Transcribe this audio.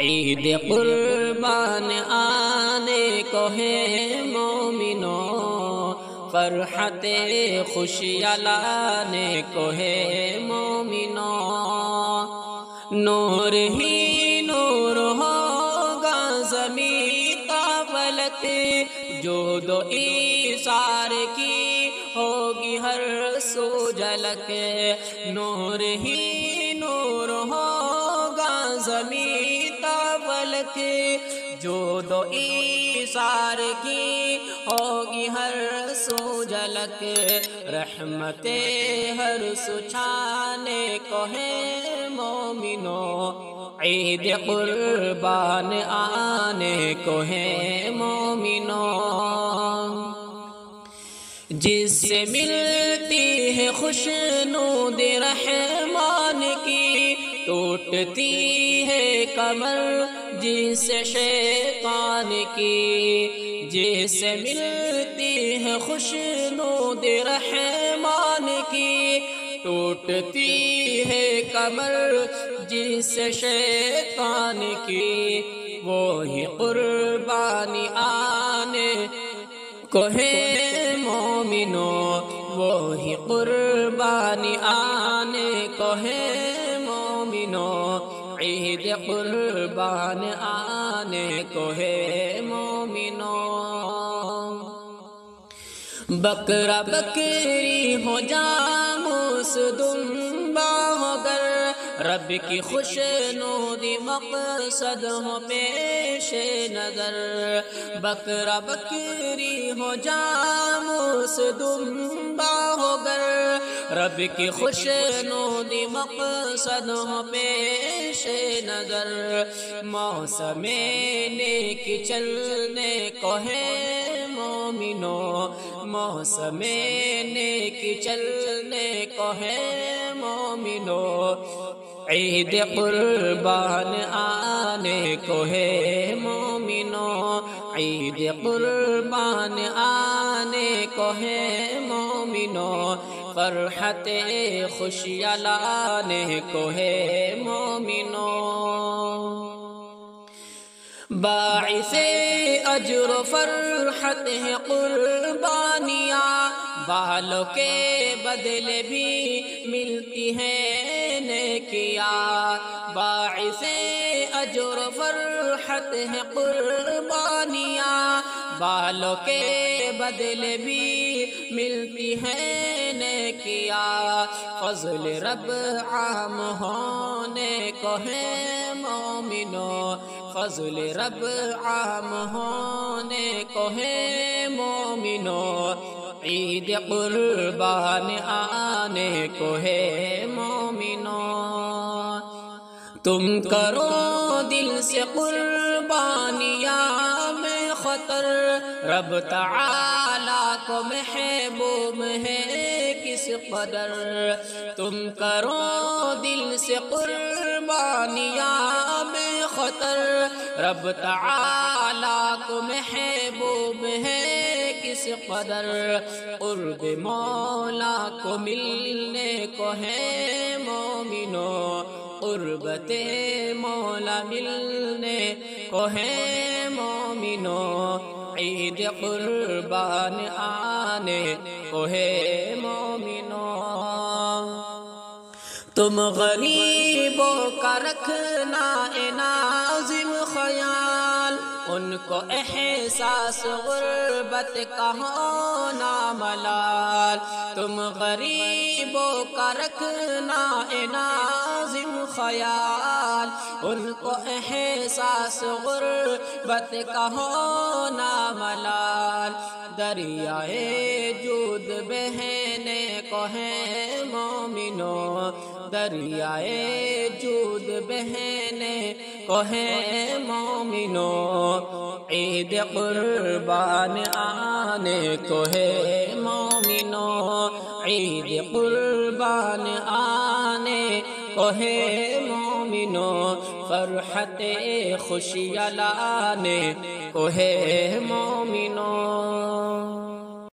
عید قربان آنے کو ہے مومنوں، فرحت خوشیاں لانے کو ہے مومنوں، نور ہی نور ہوگا زمین کا فلک، جو دو ایثار کی ہوگی ہر سو جھلک، نور ہی نور ہوگا زمین کا فلک، جو دو ایثار کی ہوگی ہر سو جھلک، رحمتیں ہر سو چھانے کو ہے مومنوں، عید قربان آنے کو ہے مومنوں، جس سے ملتی ہے خوشنود رحمان کی، ٹوٹتی ہے کمر جس سے شیطان کی، جس سے ملتی ہے خوشنود رحمان کی، ٹوٹتی ہے کمر جس سے شیطان کی، وہی قربانی آنے کو ہے مومنوں، وہی قربانی آنے کو ہے مومنوں، عید قربان آنے کو ہے مومنوں، بکرا بکری ہو جاموس دمبا ہو گر، رب کی خوشنودی مقصد ہو پیش نظر، بکرا بکری ہو جاموس دمبا ہو گر، رب کی خوشنودی مقصد ہو پیش نظر، موسم نیک چلنے کو ہے مومنوں، موسم نیک چلنے کو ہے مومنوں، عید قربان آنے کو ہے مومنوں، عید قربان آنے کو ہے مومنوں، فرحت خوشیاں لانے کو ہے مومنوں، باعث اجر و فرحت ہے قربانیاں، بالوں کے بدلے بھی ملتی ہیں نیکیاں، باعث اجر و فرحت ہے قربانیاں، بالوں کے بدلے بھی ملتی ہیں نیکیاں، فضل رب عام ہونے کو ہے مومنوں، فضل رب عام ہونے کو ہے مومنوں، عید قربان آنے کو ہے مومنوں، تم کرو دل سے قربانیاں میں خطر، رب تعالیٰ کو محبوب ہے کس قدر، تم کرو دل سے قربانیاں میں خطر، رب تعالیٰ کو محبوب ہے کس قدر، قرب مولا کو ملنے کو ہے مومنوں، قربت مولا ملنے کو ہے مومنوں، عید قربان آنے کو ہے مومنوں، تم غریبوں کا رکھنا اے ناظم خیال، ان کو احساس غربت کا ہونا ملال، تم غریبوں کا رکھنا اے ناظم خیال، ان کو احساس غربت کا ہونا ملال، دریائے جود بہنے کو ہے مومنوں، دریائے جود بہنے کو ہے مومنوں، عید قربان آنے کو ہے مومنوں، عید قربان آنے کو ہے مومنوں، فرحت خوشیاں لانے کو ہے مومنوں۔